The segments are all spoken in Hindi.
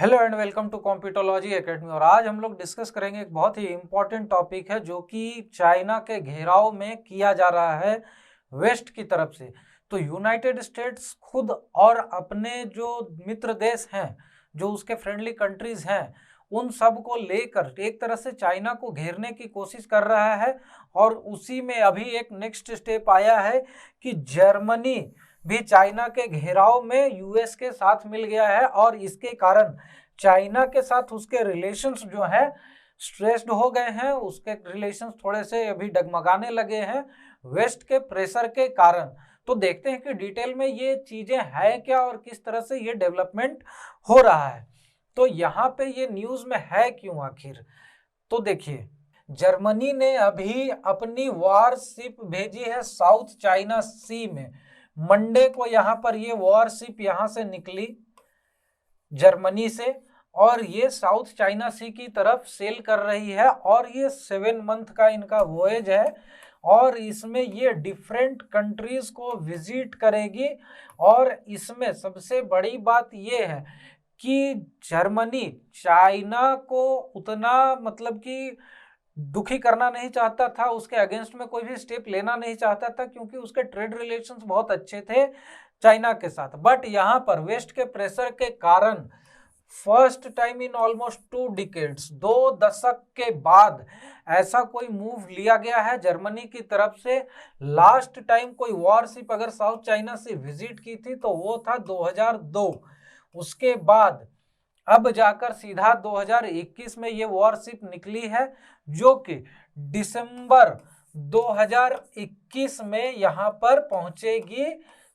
Hello and welcome to Compitology academy. और आज हम लोग डिस्कस करेंगे एक बहुत ही इम्पोर्टेंट टॉपिक है जो कि चाइना के घेराव में किया जा रहा है वेस्ट की तरफ से। तो यूनाइटेड स्टेट्स खुद और अपने जो मित्र देश हैं, जो उसके फ्रेंडली कंट्रीज हैं, उन सब को लेकर एक तरह से चाइना को घेरने की कोशिश कर रहा है। और उसी में अभी एक नेक्स्ट स्टेप आया है कि जर्मनी भी चाइना के घेराव में यूएस के साथ मिल गया है और इसके कारण चाइना के साथ उसके रिलेशंस जो है स्ट्रेस्ड हो गए हैं। उसके रिलेशंस थोड़े से अभी डगमगाने लगे हैं वेस्ट के प्रेशर के कारण। तो देखते हैं कि डिटेल में ये चीजें है क्या और किस तरह से ये डेवलपमेंट हो रहा है। तो यहाँ पे ये न्यूज में है क्यों आखिर। तो देखिए, जर्मनी ने अभी अपनी वॉरशिप भेजी है साउथ चाइना सी में। मंडे को यहाँ पर ये वॉरशिप यहाँ से निकली जर्मनी से और ये साउथ चाइना सी की तरफ सेल कर रही है। और ये 7 मंथ का इनका वॉयज है और इसमें ये डिफरेंट कंट्रीज को विजिट करेगी। और इसमें सबसे बड़ी बात ये है कि जर्मनी चाइना को उतना मतलब कि दुखी करना नहीं चाहता था, उसके अगेंस्ट में कोई भी स्टेप लेना नहीं चाहता था, क्योंकि उसके ट्रेड रिलेशंस बहुत अच्छे थे चाइना के साथ। बट यहाँ पर वेस्ट के प्रेशर के कारण first time in almost 2 decades, 2 दशक के बाद ऐसा कोई मूव लिया गया है जर्मनी की तरफ से। लास्ट टाइम कोई वॉरशिप अगर साउथ चाइना से विजिट की थी तो वो था 2002। उसके बाद अब जाकर सीधा 2021 में ये वॉरशिप निकली है जो कि दिसंबर 2021 में यहाँ पर पहुंचेगी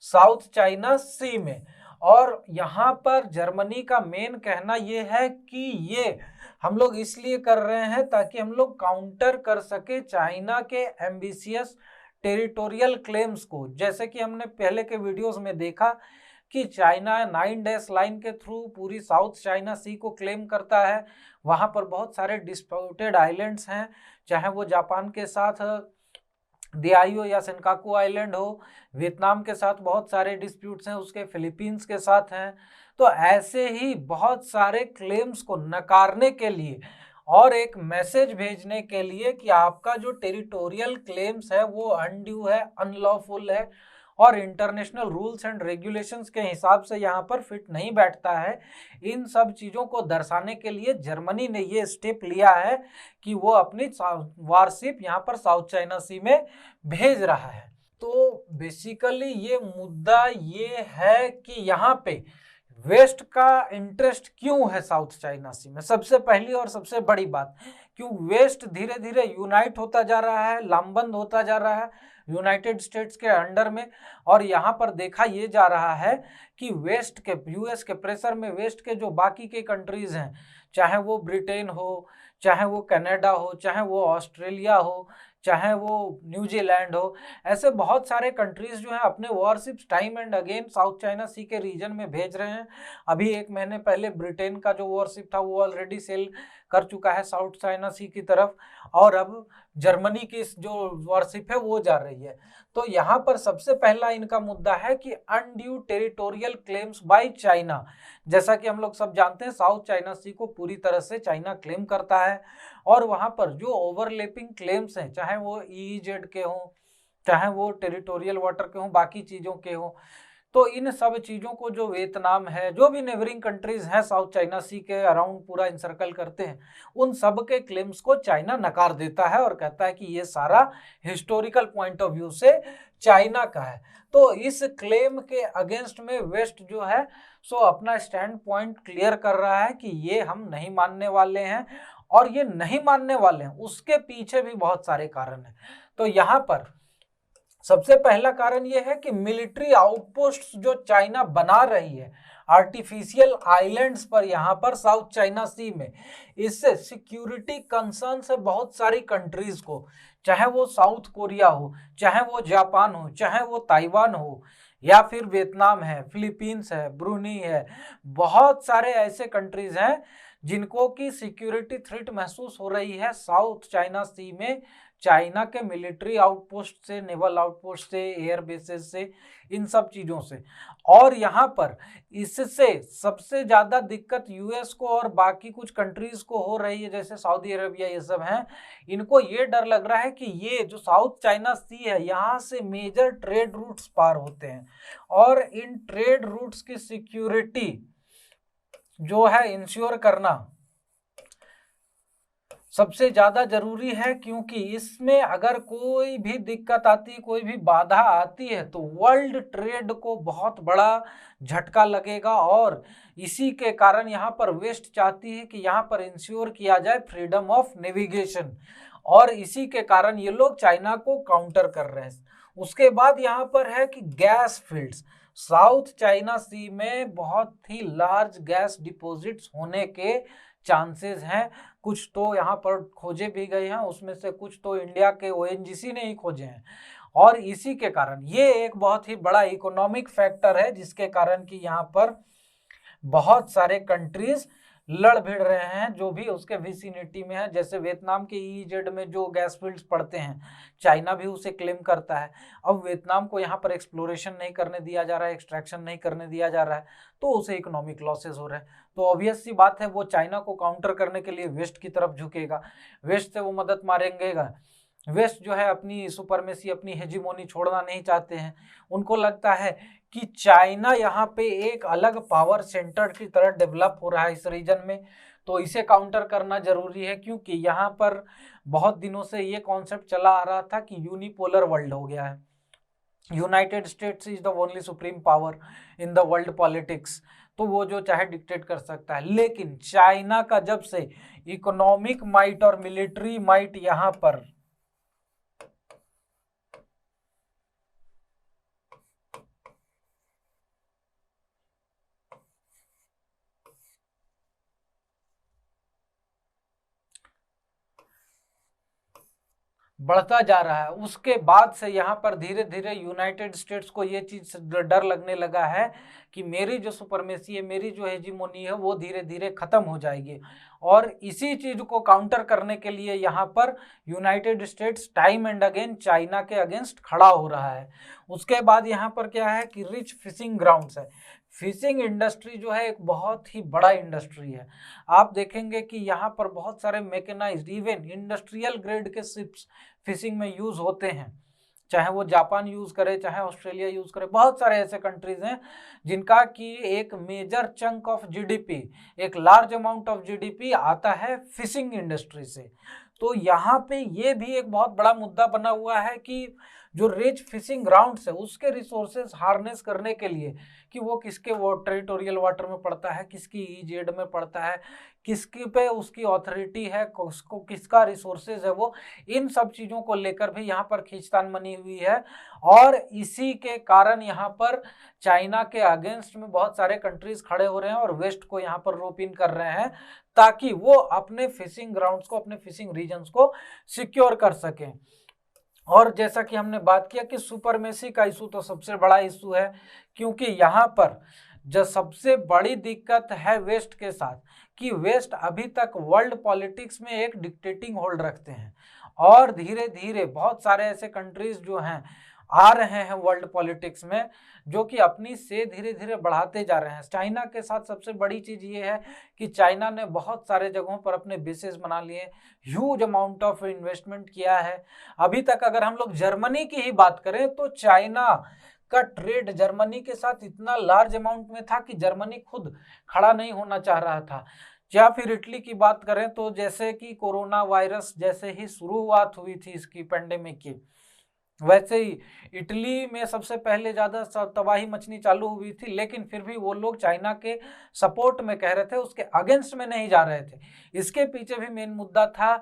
साउथ चाइना सी में। और यहाँ पर जर्मनी का मेन कहना ये है कि ये हम लोग इसलिए कर रहे हैं ताकि हम लोग काउंटर कर सके चाइना के एम्बिशियस टेरिटोरियल क्लेम्स को। जैसे कि हमने पहले के वीडियोस में देखा कि चाइना 9 डैश लाइन के थ्रू पूरी साउथ चाइना सी को क्लेम करता है। वहाँ पर बहुत सारे डिस्प्यूटेड आइलैंड्स हैं, चाहे वो जापान के साथ दियाओ या सेनकाकू आइलैंड हो, वियतनाम के साथ बहुत सारे डिस्प्यूट्स हैं, उसके फिलीपींस के साथ हैं। तो ऐसे ही बहुत सारे क्लेम्स को नकारने के लिए और एक मैसेज भेजने के लिए कि आपका जो टेरिटोरियल क्लेम्स है वो अनड्यू है, अनलॉफुल है और इंटरनेशनल रूल्स एंड रेगुलेशंस के हिसाब से यहाँ पर फिट नहीं बैठता है, इन सब चीज़ों को दर्शाने के लिए जर्मनी ने ये स्टेप लिया है कि वो अपनी वॉरशिप यहाँ पर साउथ चाइना सी में भेज रहा है। तो बेसिकली ये मुद्दा ये है कि यहाँ पे वेस्ट का इंटरेस्ट क्यों है साउथ चाइना सी में। सबसे पहली और सबसे बड़ी बात, क्यों वेस्ट धीरे धीरे यूनाइट होता जा रहा है, लामबंद होता जा रहा है यूनाइटेड स्टेट्स के अंडर में। और यहाँ पर देखा ये जा रहा है कि वेस्ट के यूएस के प्रेशर में वेस्ट के जो बाकी के कंट्रीज हैं, चाहे वो ब्रिटेन हो, चाहे वो कनाडा हो, चाहे वो ऑस्ट्रेलिया हो, चाहे वो न्यूजीलैंड हो, ऐसे बहुत सारे कंट्रीज जो हैं अपने warships time and again South China Sea के रीजन में भेज रहे हैं। अभी 1 महीने पहले ब्रिटेन का जो वॉरशिप था वो ऑलरेडी सेल कर चुका है साउथ चाइना सी की तरफ और अब जर्मनी की जो वॉरशिप है वो जा रही है। तो यहाँ पर सबसे पहला इनका मुद्दा है कि undue territorial claims by China. जैसा कि हम लोग सब जानते हैं साउथ चाइना सी को पूरी तरह से चाइना क्लेम करता है और वहाँ पर जो ओवरलैपिंग क्लेम्स हैं, चाहे वो ईईजेड के हों, चाहे वो टेरिटोरियल वाटर के हों, बाकी चीज़ों के हों, तो इन सब चीज़ों को जो वियतनाम है, जो भी नेबरिंग कंट्रीज हैं साउथ चाइना सी के अराउंड पूरा इंसर्कल करते हैं, उन सब के क्लेम्स को चाइना नकार देता है और कहता है कि ये सारा हिस्टोरिकल पॉइंट ऑफ व्यू से चाइना का है। तो इस क्लेम के अगेंस्ट में वेस्ट जो है सो अपना स्टैंड पॉइंट क्लियर कर रहा है कि ये हम नहीं मानने वाले हैं। और ये नहीं मानने वाले हैं उसके पीछे भी बहुत सारे कारण हैं। तो यहाँ पर सबसे पहला कारण यह है कि मिलिट्री आउटपोस्ट जो चाइना बना रही है आर्टिफिशियल आइलैंड्स पर यहाँ पर साउथ चाइना सी में, इससे सिक्योरिटी कंसर्न है बहुत सारी कंट्रीज को, चाहे वो साउथ कोरिया हो, चाहे वो जापान हो, चाहे वो ताइवान हो, या फिर वियतनाम है, फिलीपींस है, ब्रूनी है। बहुत सारे ऐसे कंट्रीज हैं जिनको की सिक्योरिटी थ्रेट महसूस हो रही है साउथ चाइना सी में चाइना के मिलिट्री आउटपोस्ट से, नेवल आउटपोस्ट से, एयर बेसेस से, इन सब चीज़ों से। और यहाँ पर इससे सबसे ज़्यादा दिक्कत यूएस को और बाकी कुछ कंट्रीज को हो रही है, जैसे सऊदी अरेबिया, ये सब हैं। इनको ये डर लग रहा है कि ये जो साउथ चाइना सी है, यहाँ से मेजर ट्रेड रूट्स पार होते हैं, और इन ट्रेड रूट्स की सिक्योरिटी जो है इंश्योर करना सबसे ज्यादा जरूरी है, क्योंकि इसमें अगर कोई भी दिक्कत आती है, कोई भी बाधा आती है, तो वर्ल्ड ट्रेड को बहुत बड़ा झटका लगेगा। और इसी के कारण यहाँ पर वेस्ट चाहती है कि यहाँ पर इंश्योर किया जाए फ्रीडम ऑफ नेविगेशन, और इसी के कारण ये लोग चाइना को काउंटर कर रहे हैं। उसके बाद यहाँ पर है कि गैस फील्ड्स, साउथ चाइना सी में बहुत ही लार्ज गैस डिपॉजिट्स होने के चांसेस हैं। कुछ तो यहाँ पर खोजे भी गए हैं, उसमें से कुछ तो इंडिया के ओएनजीसी ने ही खोजे हैं। और इसी के कारण ये एक बहुत ही बड़ा इकोनॉमिक फैक्टर है, जिसके कारण कि यहाँ पर बहुत सारे कंट्रीज लड़ भिड़ रहे हैं जो भी उसके विसिनिटी में है। जैसे वियतनाम के ईजेड में जो गैस फील्ड्स पड़ते हैं, चाइना भी उसे क्लेम करता है। अब वियतनाम को यहाँ पर एक्सप्लोरेशन नहीं करने दिया जा रहा है, एक्सट्रैक्शन नहीं करने दिया जा रहा है, तो उसे इकोनॉमिक लॉसेस हो रहे हैं। तो ऑब्वियस सी बात है, वो चाइना को काउंटर करने के लिए वेस्ट की तरफ झुकेगा, वेस्ट से वो मदद मांगेगा। वेस्ट जो है अपनी सुपरमेसी, अपनी हेजीमोनी छोड़ना नहीं चाहते हैं। उनको लगता है कि चाइना यहाँ पे एक अलग पावर सेंटर की तरह डेवलप हो रहा है इस रीजन में, तो इसे काउंटर करना जरूरी है। क्योंकि यहाँ पर बहुत दिनों से ये कॉन्सेप्ट चला आ रहा था कि यूनिपोलर वर्ल्ड हो गया है, United states is the only supreme power in the world politics, तो वो जो चाहे डिक्टेट कर सकता है। लेकिन चाइना का जब से इकोनॉमिक माइट और मिलिट्री माइट यहाँ पर बढ़ता जा रहा है, उसके बाद से यहाँ पर धीरे धीरे यूनाइटेड स्टेट्स को ये चीज डर लगने लगा है कि मेरी जो सुपरमेसी है, मेरी जो हेजीमोनी है, वो धीरे धीरे खत्म हो जाएगी। और इसी चीज को काउंटर करने के लिए यहाँ पर United states time and again China के अगेंस्ट खड़ा हो रहा है। उसके बाद यहाँ पर क्या है कि रिच फिशिंग ग्राउंड्स है। फिशिंग इंडस्ट्री जो है एक बहुत ही बड़ा इंडस्ट्री है। आप देखेंगे कि यहाँ पर बहुत सारे मैकेनाइज्ड, इवन इंडस्ट्रियल ग्रेड के शिप्स फिशिंग में यूज होते हैं, चाहे वो जापान यूज करे, चाहे ऑस्ट्रेलिया यूज करे। बहुत सारे ऐसे कंट्रीज हैं जिनका कि एक मेजर चंक ऑफ जीडीपी, एक लार्ज अमाउंट ऑफ जीडीपी आता है फिशिंग इंडस्ट्री से। तो यहाँ पे ये भी एक बहुत बड़ा मुद्दा बना हुआ है कि जो रिच फिशिंग ग्राउंड्स है, उसके रिसोर्सेज हार्नेस करने के लिए, कि वो किसके वो टेरिटोरियल वाटर में पड़ता है, किसकी ईजेड में पड़ता है, किसकी पे उसकी ऑथोरिटी है, उसको किसका रिसोर्सेज है, वो इन सब चीज़ों को लेकर भी यहाँ पर खींचतान बनी हुई है। और इसी के कारण यहाँ पर चाइना के अगेंस्ट में बहुत सारे कंट्रीज खड़े हो रहे हैं और वेस्ट को यहाँ पर रोप इन कर रहे हैं, ताकि वो अपने फिशिंग ग्राउंड्स को, अपने फिशिंग रीजन्स को सिक्योर कर सकें। और जैसा कि हमने बात किया कि सुपरमेसी का इशू तो सबसे बड़ा इशू है, क्योंकि यहाँ पर जो सबसे बड़ी दिक्कत है वेस्ट के साथ, कि वेस्ट अभी तक वर्ल्ड पॉलिटिक्स में एक डिक्टेटिंग होल्ड रखते हैं, और धीरे धीरे बहुत सारे ऐसे कंट्रीज जो हैं आ रहे हैं वर्ल्ड पॉलिटिक्स में, जो कि अपनी से धीरे धीरे बढ़ाते जा रहे हैं। चाइना के साथ सबसे बड़ी चीज ये है कि चाइना ने बहुत सारे जगहों पर अपने बेसेस बना लिए, ह्यूज अमाउंट ऑफ इन्वेस्टमेंट किया है। अभी तक अगर हम लोग जर्मनी की ही बात करें तो चाइना का ट्रेड जर्मनी के साथ इतना लार्ज अमाउंट में था कि जर्मनी खुद खड़ा नहीं होना चाह रहा था। या फिर इटली की बात करें तो जैसे कि कोरोना वायरस जैसे ही शुरुआत हुई थी इसकी पेंडेमिक की, वैसे ही इटली में सबसे पहले ज़्यादा तबाही मचनी चालू हुई थी, लेकिन फिर भी वो लोग चाइना के सपोर्ट में कह रहे थे, उसके अगेंस्ट में नहीं जा रहे थे। इसके पीछे भी मेन मुद्दा था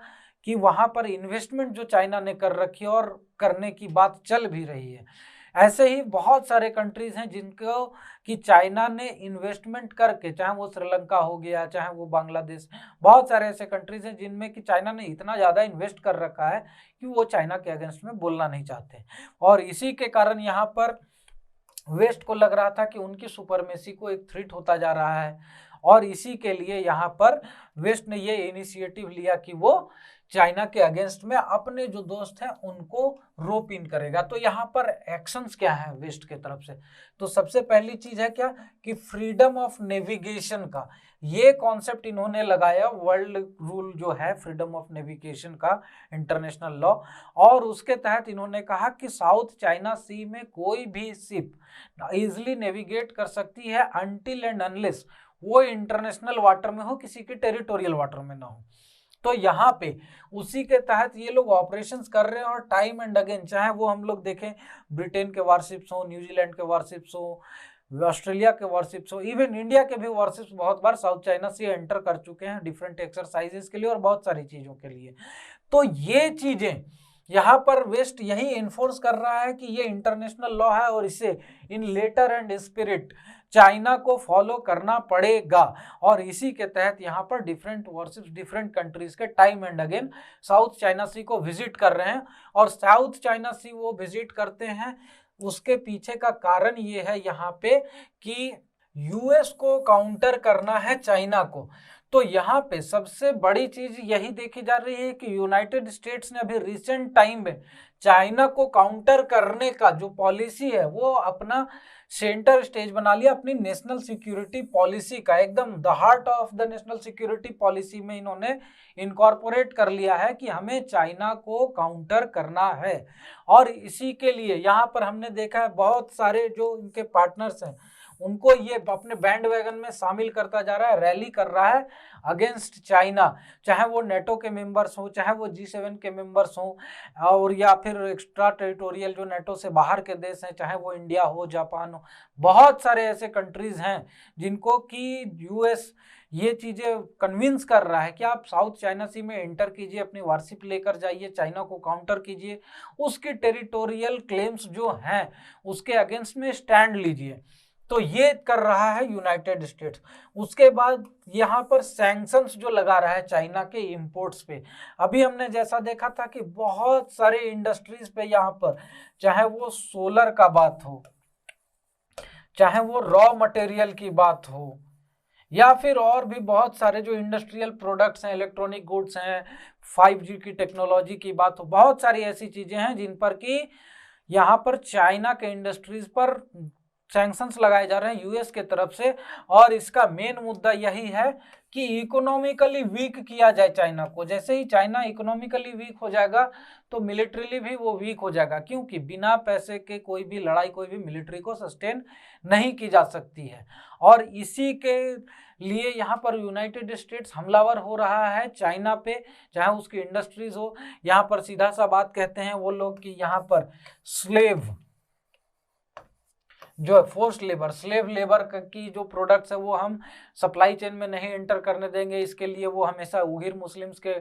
कि वहाँ पर इन्वेस्टमेंट जो चाइना ने कर रखी है और करने की बात चल भी रही है। ऐसे ही बहुत सारे कंट्रीज हैं जिनको कि चाइना ने इन्वेस्टमेंट करके, चाहे वो श्रीलंका हो गया, चाहे वो बांग्लादेश, बहुत सारे ऐसे कंट्रीज हैं जिनमें कि चाइना ने इतना ज़्यादा इन्वेस्ट कर रखा है कि वो चाइना के अगेंस्ट में बोलना नहीं चाहते। और इसी के कारण यहाँ पर वेस्ट को लग रहा था कि उनकी सुपरमेसी को एक थ्रेट होता जा रहा है, और इसी के लिए यहाँ पर वेस्ट ने ये इनिशिएटिव लिया कि वो चाइना के अगेंस्ट में अपने जो दोस्त हैं उनको रोप इन करेगा। तो यहाँ पर एक्शंस क्या है वेस्ट के तरफ से? तो सबसे पहली चीज है क्या कि फ्रीडम ऑफ नेविगेशन का ये कॉन्सेप्ट इन्होंने लगाया, वर्ल्ड रूल जो है फ्रीडम ऑफ नेविगेशन का, इंटरनेशनल लॉ, और उसके तहत इन्होंने कहा कि साउथ चाइना सी में कोई भी शिप इजिली नेविगेट कर सकती है अनटिल एंड अनलेस वो इंटरनेशनल वाटर में हो, किसी के टेरिटोरियल वाटर में ना हो। तो यहाँ पे उसी के तहत ये लोग ऑपरेशंस कर रहे हैं, और टाइम एंड अगेन चाहे वो हम लोग देखें ब्रिटेन के वारशिप्स हो, न्यूजीलैंड के वारशिप्स हो, ऑस्ट्रेलिया के वारशिप्स हो, इवन इंडिया के भी वारशिप्स बहुत बार साउथ चाइना सी एंटर कर चुके हैं डिफरेंट एक्सरसाइजेस के लिए और बहुत सारी चीजों के लिए। तो ये चीजें यहाँ पर वेस्ट यही इन्फोर्स कर रहा है कि ये इंटरनेशनल लॉ है और इसे in letter and spirit China को फॉलो करना पड़ेगा। और इसी के तहत यहाँ पर डिफरेंट वर्शिप्स डिफरेंट कंट्रीज के time and again South China Sea को विजिट कर रहे हैं। और साउथ चाइना सी वो विजिट करते हैं, उसके पीछे का कारण ये है यहाँ पे कि यूएस को काउंटर करना है चाइना को। तो यहाँ पे सबसे बड़ी चीज यही देखी जा रही है कि यूनाइटेड स्टेट्स ने अभी रिसेंट टाइम में चाइना को काउंटर करने का जो पॉलिसी है वो अपना सेंटर स्टेज बना लिया अपनी नेशनल सिक्योरिटी पॉलिसी का, एकदम the heart of the national security policy में इन्होंने इनकॉर्पोरेट कर लिया है कि हमें चाइना को काउंटर करना है। और इसी के लिए यहाँ पर हमने देखा है बहुत सारे जो इनके पार्टनर्स हैं उनको ये अपने बैंड वैगन में शामिल करता जा रहा है, रैली कर रहा है अगेंस्ट चाइना, चाहे वो नेटो के मेंबर्स हो, चाहे वो G7 के मेंबर्स हो, और या फिर एक्स्ट्रा टेरिटोरियल जो नेटो से बाहर के देश हैं, चाहे वो इंडिया हो, जापान हो, बहुत सारे ऐसे कंट्रीज हैं जिनको कि यूएस ये चीजें कन्विंस कर रहा है कि आप साउथ चाइना सी में एंटर कीजिए, अपनी वारशिप लेकर जाइए, चाइना को काउंटर कीजिए, उसकी टेरिटोरियल क्लेम्स जो हैं उसके अगेंस्ट में स्टैंड लीजिए। तो ये कर रहा है यूनाइटेड स्टेट्स। उसके बाद यहाँ पर सैंक्शंस जो लगा रहा है चाइना के इंपोर्ट्स पे। अभी हमने जैसा देखा था कि बहुत सारे इंडस्ट्रीज पे यहाँ पर, चाहे वो सोलर का बात हो, चाहे वो रॉ मटेरियल की बात हो, या फिर और भी बहुत सारे जो इंडस्ट्रियल प्रोडक्ट्स हैं, इलेक्ट्रॉनिक गुड्स हैं, 5G की टेक्नोलॉजी की बात हो, बहुत सारी ऐसी चीजें हैं जिन पर कि यहाँ पर चाइना के इंडस्ट्रीज पर सैंक्शंस लगाए जा रहे हैं यूएस के तरफ से। और इसका मेन मुद्दा यही है कि इकोनॉमिकली वीक किया जाए चाइना को। जैसे ही चाइना इकोनॉमिकली वीक हो जाएगा तो मिलिट्रीली भी वो वीक हो जाएगा, क्योंकि बिना पैसे के कोई भी लड़ाई, कोई भी मिलिट्री को सस्टेन नहीं की जा सकती है। और इसी के लिए यहाँ पर यूनाइटेड स्टेट्स हमलावर हो रहा है चाइना पे, चाहे उसकी इंडस्ट्रीज हो। यहाँ पर सीधा सा बात कहते हैं वो लोग कि यहाँ पर स्लेव जो फोर्स्ड लेबर, स्लेव लेबर की जो प्रोडक्ट्स है वो हम सप्लाई चेन में नहीं एंटर करने देंगे। इसके लिए वो हमेशा उइघुर मुस्लिम्स के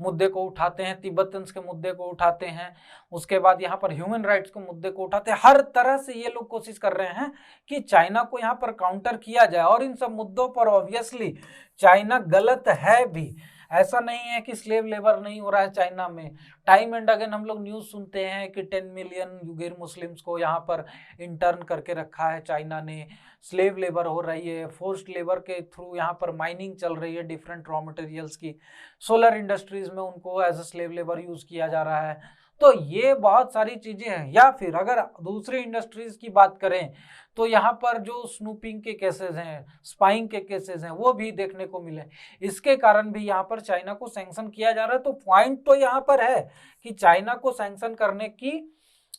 मुद्दे को उठाते हैं, तिब्बतन्स के मुद्दे को उठाते हैं, उसके बाद यहाँ पर ह्यूमन राइट्स के मुद्दे को उठाते हैं। हर तरह से ये लोग कोशिश कर रहे हैं कि चाइना को यहाँ पर काउंटर किया जाए। और इन सब मुद्दों पर ऑब्वियसली चाइना गलत है भी, ऐसा नहीं है कि स्लेव लेबर नहीं हो रहा है चाइना में। टाइम एंड अगेन हम लोग न्यूज़ सुनते हैं कि 10 मिलियन उइघुर मुस्लिम्स को यहाँ पर इंटर्न करके रखा है चाइना ने, स्लेव लेबर हो रही है, फोर्स्ड लेबर के थ्रू यहाँ पर माइनिंग चल रही है डिफरेंट रॉ मटेरियल्स की, सोलर इंडस्ट्रीज में उनको as a slave labour use किया जा रहा है। तो ये बहुत सारी चीजें हैं। या फिर अगर दूसरी इंडस्ट्रीज की बात करें तो यहाँ पर जो स्नूपिंग के केसेस हैं, स्पाइंग के केसेस हैं, वो भी देखने को मिले। इसके कारण भी यहाँ पर चाइना को सैंक्शन किया जा रहा है। तो पॉइंट तो यहाँ पर है कि चाइना को सैंक्शन करने की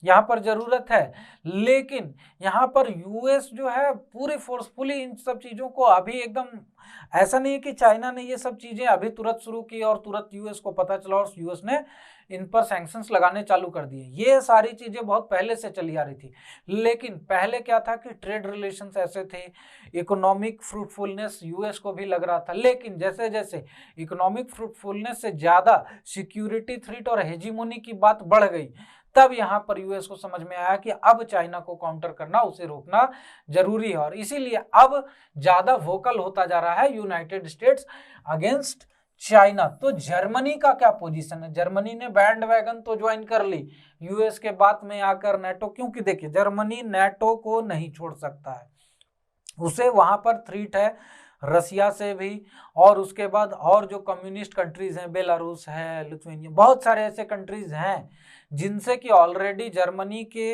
यहाँ पर जरूरत है, लेकिन यहाँ पर यूएस जो है पूरी फोर्सफुली इन सब चीजों को अभी एकदम, ऐसा नहीं है कि चाइना ने ये सब चीजें अभी तुरंत शुरू की और तुरंत यूएस को पता चला और यूएस ने इन पर सैंक्शंस लगाने चालू कर दिए। ये सारी चीजें बहुत पहले से चली आ रही थी, लेकिन पहले क्या था कि ट्रेड रिलेशंस ऐसे थे, इकोनॉमिक फ्रूटफुलनेस यूएस को भी लग रहा था। लेकिन जैसे जैसे इकोनॉमिक फ्रूटफुलनेस से ज्यादा सिक्योरिटी थ्रेट और हेजीमोनी की बात बढ़ गई, तब यहाँ पर यूएस को समझ में आया कि अब चाइना को काउंटर करना, उसे रोकना जरूरी है। और इसीलिए अब ज्यादा वोकल होता जा रहा है यूनाइटेड स्टेट्स अगेंस्ट चाइना। तो जर्मनी का क्या पोजीशन है? जर्मनी ने बैंड वैगन तो ज्वाइन कर ली यूएस के बाद में आकर नेटो, क्योंकि देखिए जर्मनी नेटो को नहीं छोड़ सकता है, उसे वहां पर थ्रेट है रसिया से भी, और उसके बाद और जो कम्युनिस्ट कंट्रीज हैं, बेलारूस है, लिथुआनिया, बहुत सारे ऐसे कंट्रीज हैं जिनसे कि ऑलरेडी जर्मनी के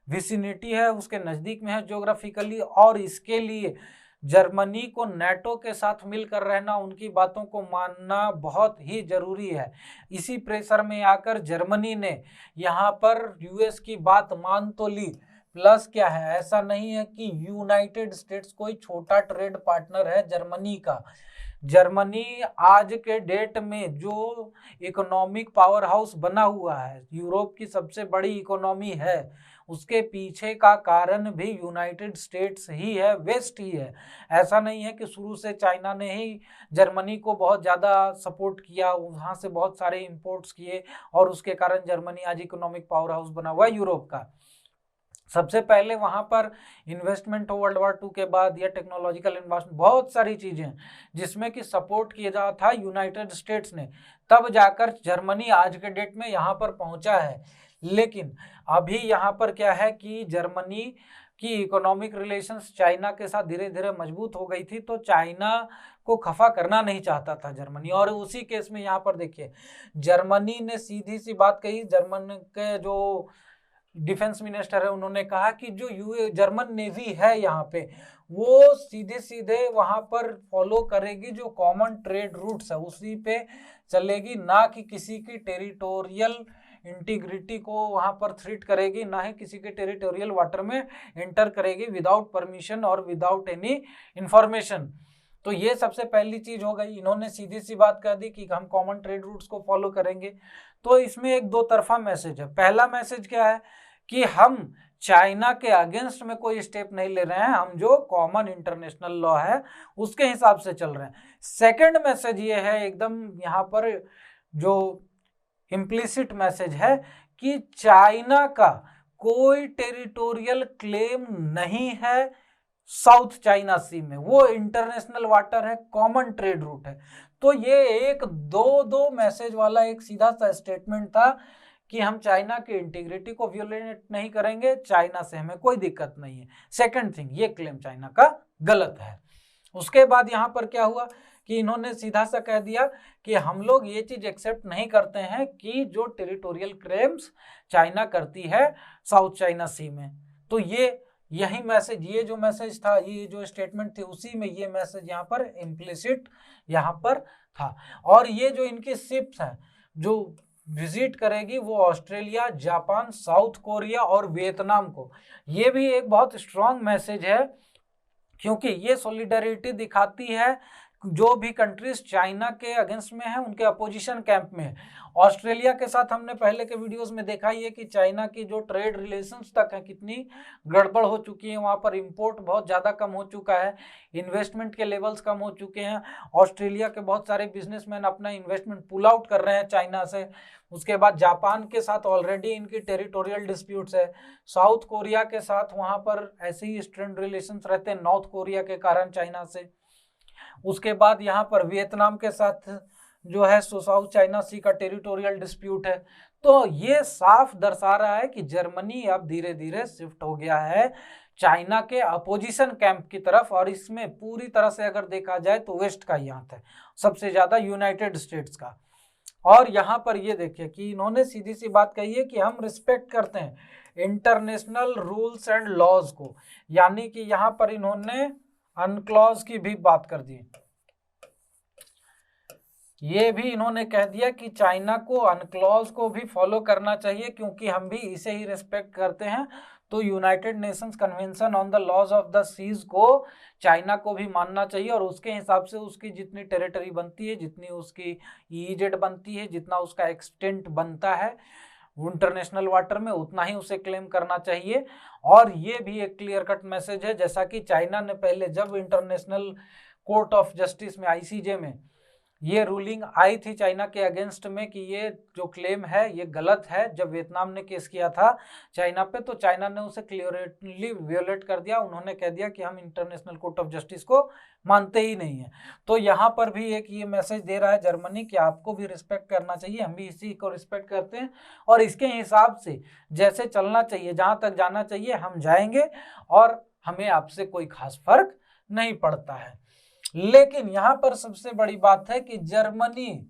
विसिनिटी है, उसके नज़दीक में है ज्योग्राफिकली, और इसके लिए जर्मनी को नेटो के साथ मिलकर रहना, उनकी बातों को मानना बहुत ही जरूरी है। इसी प्रेशर में आकर जर्मनी ने यहाँ पर यूएस की बात मान तो ली, प्लस क्या है, ऐसा नहीं है कि यूनाइटेड स्टेट्स कोई छोटा ट्रेड पार्टनर है जर्मनी का। जर्मनी आज के डेट में जो इकोनॉमिक पावर हाउस बना हुआ है, यूरोप की सबसे बड़ी इकोनॉमी है, उसके पीछे का कारण भी यूनाइटेड स्टेट्स ही है, वेस्ट ही है। ऐसा नहीं है कि शुरू से चाइना ने ही जर्मनी को बहुत ज़्यादा सपोर्ट किया, वहाँ से बहुत सारे इंपोर्ट्स किए और उसके कारण जर्मनी आज इकोनॉमिक पावर हाउस बना हुआ है यूरोप का। सबसे पहले वहाँ पर इन्वेस्टमेंट हो वर्ल्ड वॉर 2 के बाद, या टेक्नोलॉजिकल इन्वेस्टमेंट, बहुत सारी चीज़ें जिसमें कि सपोर्ट किया जा था यूनाइटेड स्टेट्स ने, तब जाकर जर्मनी आज के डेट में यहाँ पर पहुँचा है। लेकिन अभी यहाँ पर क्या है कि जर्मनी की इकोनॉमिक रिलेशंस चाइना के साथ धीरे धीरे मजबूत हो गई थी, तो चाइना को खफा करना नहीं चाहता था जर्मनी। और उसी केस में यहाँ पर देखिए जर्मनी ने सीधी सी बात कही, जर्मन के जो डिफेंस मिनिस्टर है उन्होंने कहा कि जो जर्मन नेवी है यहाँ पे, वो सीधे सीधे वहाँ पर फॉलो करेगी जो कॉमन ट्रेड रूट्स है, उसी पे चलेगी, ना कि किसी की टेरिटोरियल इंटीग्रिटी को वहाँ पर थ्रेट करेगी, ना ही किसी के टेरिटोरियल वाटर में एंटर करेगी विदाउट परमिशन और विदाउट एनी इंफॉर्मेशन। तो ये सबसे पहली चीज हो गई, इन्होंने सीधी सी बात कह दी कि हम कॉमन ट्रेड रूट्स को फॉलो करेंगे। तो इसमें एक दो तरफा मैसेज है। पहला मैसेज क्या है कि हम चाइना के अगेंस्ट में कोई स्टेप नहीं ले रहे हैं, हम जो कॉमन इंटरनेशनल लॉ है उसके हिसाब से चल रहे हैं। सेकंड मैसेज ये है, एकदम यहाँ पर जो इम्प्लिसिट मैसेज है कि चाइना का कोई टेरिटोरियल क्लेम नहीं है साउथ चाइना सी में, वो इंटरनेशनल वाटर है, कॉमन ट्रेड रूट है। तो ये एक दो मैसेज वाला एक सीधा सा स्टेटमेंट था कि हम चाइना की इंटीग्रिटी को वियोलेट नहीं करेंगे, चाइना से हमें कोई दिक्कत नहीं है। सेकंड थिंग, ये क्लेम चाइना का गलत है। उसके बाद यहाँ पर क्या हुआ कि इन्होंने सीधा सा कह दिया कि हम लोग ये चीज एक्सेप्ट नहीं करते हैं कि जो टेरिटोरियल क्लेम्स चाइना करती है साउथ चाइना सी में। तो यही मैसेज, ये जो मैसेज था, ये जो स्टेटमेंट थी, उसी में ये मैसेज यहाँ पर इम्प्लिसिट यहाँ पर था। और ये जो इनकी शिप्स हैं जो विजिट करेगी वो ऑस्ट्रेलिया, जापान, साउथ कोरिया और वियतनाम को, ये भी एक बहुत स्ट्रॉन्ग मैसेज है, क्योंकि ये सॉलिडरिटी दिखाती है जो भी कंट्रीज चाइना के अगेंस्ट में है उनके अपोजिशन कैंप में है। ऑस्ट्रेलिया के साथ हमने पहले के वीडियोस में देखा ही है कि चाइना की जो ट्रेड रिलेशंस तक है कितनी गड़बड़ हो चुकी है, वहाँ पर इंपोर्ट बहुत ज़्यादा कम हो चुका है, इन्वेस्टमेंट के लेवल्स कम हो चुके हैं, ऑस्ट्रेलिया के बहुत सारे बिजनेसमैन अपना इन्वेस्टमेंट पुल आउट कर रहे हैं चाइना से। उसके बाद जापान के साथ ऑलरेडी इनकी टेरिटोरियल डिस्प्यूट्स है, साउथ कोरिया के साथ वहाँ पर ऐसे ही स्ट्रेंड रिलेशंस रहते हैं नॉर्थ कोरिया के कारण चाइना से। उसके बाद यहाँ पर वियतनाम के साथ जो है साउथ चाइना सी का टेरिटोरियल डिस्प्यूट है। तो ये साफ दर्शा रहा है कि जर्मनी अब धीरे धीरे शिफ्ट हो गया है चाइना के अपोजिशन कैंप की तरफ, और इसमें पूरी तरह से अगर देखा जाए तो वेस्ट का ही हाथ है, सबसे ज्यादा यूनाइटेड स्टेट्स का। और यहाँ पर ये देखिए कि इन्होंने सीधी सी बात कही है कि हम रिस्पेक्ट करते हैं इंटरनेशनल रूल्स एंड लॉज को, यानी कि यहाँ पर इन्होंने अनक्लॉज की भी बात कर दी। ये भी इन्होंने कह दिया कि चाइना को अनक्लॉज को भी फॉलो करना चाहिए, क्योंकि हम भी इसे ही रिस्पेक्ट करते हैं। तो United Nations convention on the laws of the seas को चाइना को भी मानना चाहिए, और उसके हिसाब से उसकी जितनी टेरिटरी बनती है, जितनी उसकी ईजेड बनती है, जितना उसका एक्सटेंट बनता है इंटरनेशनल वाटर में, उतना ही उसे क्लेम करना चाहिए। और ये भी एक क्लियर कट मैसेज है, जैसा कि चाइना ने पहले जब इंटरनेशनल कोर्ट ऑफ जस्टिस में आईसीजे में ये रूलिंग आई थी चाइना के अगेंस्ट में कि ये जो क्लेम है ये गलत है, जब वियतनाम ने केस किया था चाइना पे, तो चाइना ने उसे क्लियरली वियोलेट कर दिया। उन्होंने कह दिया कि हम इंटरनेशनल कोर्ट ऑफ जस्टिस को मानते ही नहीं है। तो यहाँ पर भी एक ये मैसेज दे रहा है जर्मनी कि आपको भी रिस्पेक्ट करना चाहिए, हम भी इसी को रिस्पेक्ट करते हैं और इसके हिसाब से जैसे चलना चाहिए, जहाँ तक जाना चाहिए हम जाएंगे, और हमें आपसे कोई खास फर्क नहीं पड़ता है। लेकिन यहाँ पर सबसे बड़ी बात है कि जर्मनी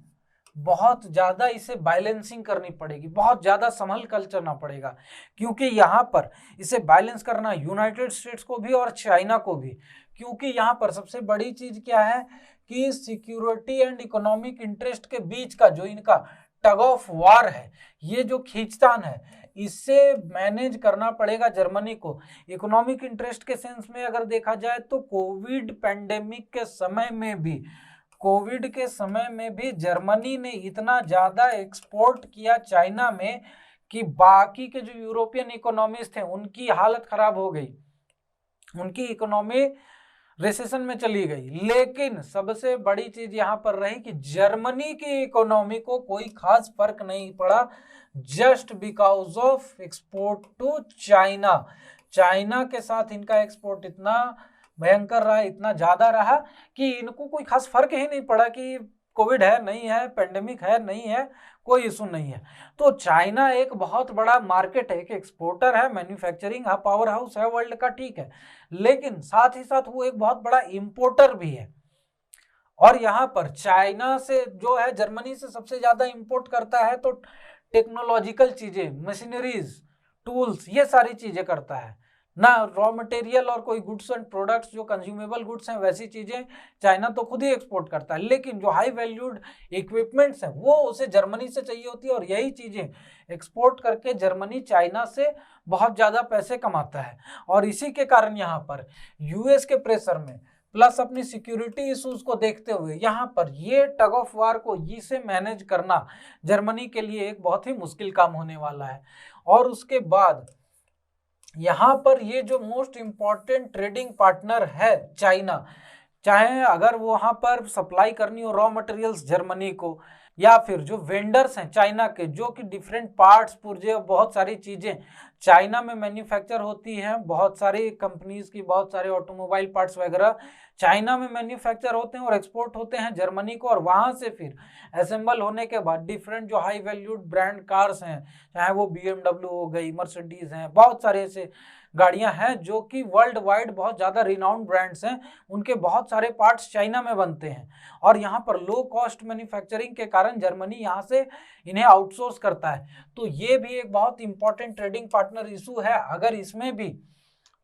बहुत ज्यादा इसे बैलेंसिंग करनी पड़ेगी, बहुत ज्यादा संभल कर चलना पड़ेगा, क्योंकि यहाँ पर इसे बैलेंस करना यूनाइटेड स्टेट्स को भी और चाइना को भी। क्योंकि यहाँ पर सबसे बड़ी चीज क्या है कि सिक्योरिटी एंड इकोनॉमिक इंटरेस्ट के बीच का जो इनका टग ऑफ वार है, ये जो खींचतान है, इससे मैनेज करना पड़ेगा जर्मनी को। इकोनॉमिक इंटरेस्ट के सेंस में अगर देखा जाए तो कोविड पैंडेमिक के समय में भी जर्मनी ने इतना ज्यादा एक्सपोर्ट किया चाइना में कि बाकी के जो यूरोपियन इकोनॉमीज थे उनकी हालत खराब हो गई, उनकी इकोनॉमी रिसेशन में चली गई। लेकिन सबसे बड़ी चीज यहां पर रही कि जर्मनी की इकोनॉमी को कोई खास फर्क नहीं पड़ा, just because of export to China. China के साथ इनका एक्सपोर्ट इतना भयंकर रहा, इतना ज्यादा रहा कि इनको कोई खास फर्क ही नहीं पड़ा कि कोविड है नहीं है, पेंडेमिक है नहीं है, कोई इशू नहीं है। तो चाइना एक बहुत बड़ा मार्केट है, एक एक्सपोर्टर है, मैन्युफैक्चरिंग पावर हाउस है वर्ल्ड का, ठीक है, लेकिन साथ ही साथ वो एक बहुत बड़ा इंपोर्टर भी है। और यहाँ पर चाइना से जो है जर्मनी से सबसे ज्यादा इंपोर्ट करता है तो टेक्नोलॉजिकल चीजें, मशीनरीज, टूल्स, ये सारी चीजें करता है ना, रॉ मटेरियल और कोई गुड्स एंड प्रोडक्ट्स जो कंज्यूमेबल गुड्स हैं वैसी चीजें चाइना तो खुद ही एक्सपोर्ट करता है। लेकिन जो हाई वैल्यूड इक्विपमेंट्स हैं वो उसे जर्मनी से चाहिए होती है, और यही चीजें एक्सपोर्ट करके जर्मनी चाइना से बहुत ज्यादा पैसे कमाता है। और इसी के कारण यहाँ पर यूएस के प्रेशर में प्लस अपनी सिक्योरिटी इश्यूज को देखते हुए यहाँ पर ये टग ऑफ वार को इसे मैनेज करना जर्मनी के लिए एक बहुत ही मुश्किल काम होने वाला है। और उसके बाद यहाँ पर ये जो मोस्ट इम्पॉर्टेंट ट्रेडिंग पार्टनर है चाइना, चाहे अगर वो वहाँ पर सप्लाई करनी हो रॉ मटेरियल्स जर्मनी को, या फिर जो वेंडर्स हैं चाइना के जो कि डिफरेंट पार्ट्स पुर्जे, बहुत सारी चीज़ें चाइना में मैन्युफैक्चर होती हैं, बहुत सारी कंपनीज की बहुत सारे ऑटोमोबाइल पार्ट्स वगैरह चाइना में मैन्युफैक्चर होते हैं और एक्सपोर्ट होते हैं जर्मनी को, और वहाँ से फिर असेंबल होने के बाद डिफरेंट जो हाई वैल्यूड ब्रांड कार्स हैं, चाहे वो BMW हो गई, मर्सिडीज हैं, बहुत सारे ऐसे गाड़ियां हैं जो कि वर्ल्ड वाइड बहुत ज़्यादा रिनाउंड ब्रांड्स हैं, उनके बहुत सारे पार्ट्स चाइना में बनते हैं। और यहाँ पर लो कॉस्ट मैन्युफैक्चरिंग के कारण जर्मनी यहाँ से इन्हें आउटसोर्स करता है। तो ये भी एक बहुत इंपॉर्टेंट ट्रेडिंग पार्टनर इशू है। अगर इसमें भी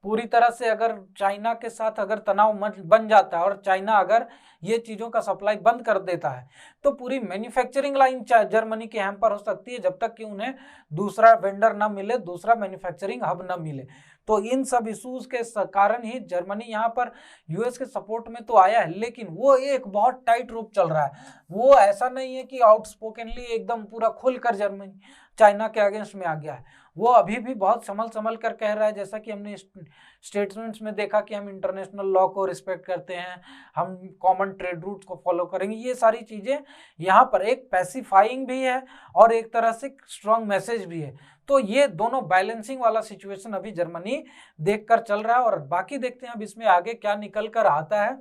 पूरी तरह से अगर चाइना के साथ अगर तनाव बन जाता है और चाइना अगर ये चीज़ों का सप्लाई बंद कर देता है तो पूरी मैन्युफैक्चरिंग लाइन जर्मनी के हैम्पर हो सकती है, जब तक कि उन्हें दूसरा वेंडर ना मिले, दूसरा मैन्युफैक्चरिंग हब ना मिले। तो इन सब इश्यूज के कारण ही जर्मनी यहाँ पर यूएस के सपोर्ट में तो आया है, लेकिन वो एक बहुत टाइट रूप चल रहा है। वो ऐसा नहीं है कि आउटस्पोकनली एकदम पूरा खुलकर जर्मनी चाइना के अगेंस्ट में आ गया है, वो अभी भी बहुत संभल कर कह रहा है। जैसा कि हमने स्टेटमेंट्स में देखा कि हम इंटरनेशनल लॉ को रिस्पेक्ट करते हैं, हम कॉमन ट्रेड रूट्स को फॉलो करेंगे, ये सारी चीज़ें यहाँ पर एक पैसिफाइंग भी है और एक तरह से स्ट्रॉन्ग मैसेज भी है। तो ये दोनों बैलेंसिंग वाला सिचुएशन अभी जर्मनी देखकर चल रहा है, और बाकी देखते हैं अब इसमें आगे क्या निकल कर आता है।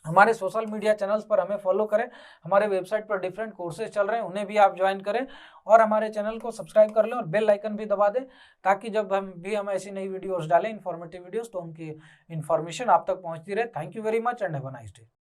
हमारे सोशल मीडिया चैनल्स पर हमें फॉलो करें, हमारे वेबसाइट पर डिफरेंट कोर्सेज चल रहे हैं, उन्हें भी आप ज्वाइन करें, और हमारे चैनल को सब्सक्राइब कर लें और बेल आइकन भी दबा दें, ताकि जब हम ऐसी नई वीडियोस डालें, इन्फॉर्मेटिव वीडियोस, तो उनकी इन्फॉर्मेशन आप तक पहुंचती रहे। Thank you very much and have a nice day.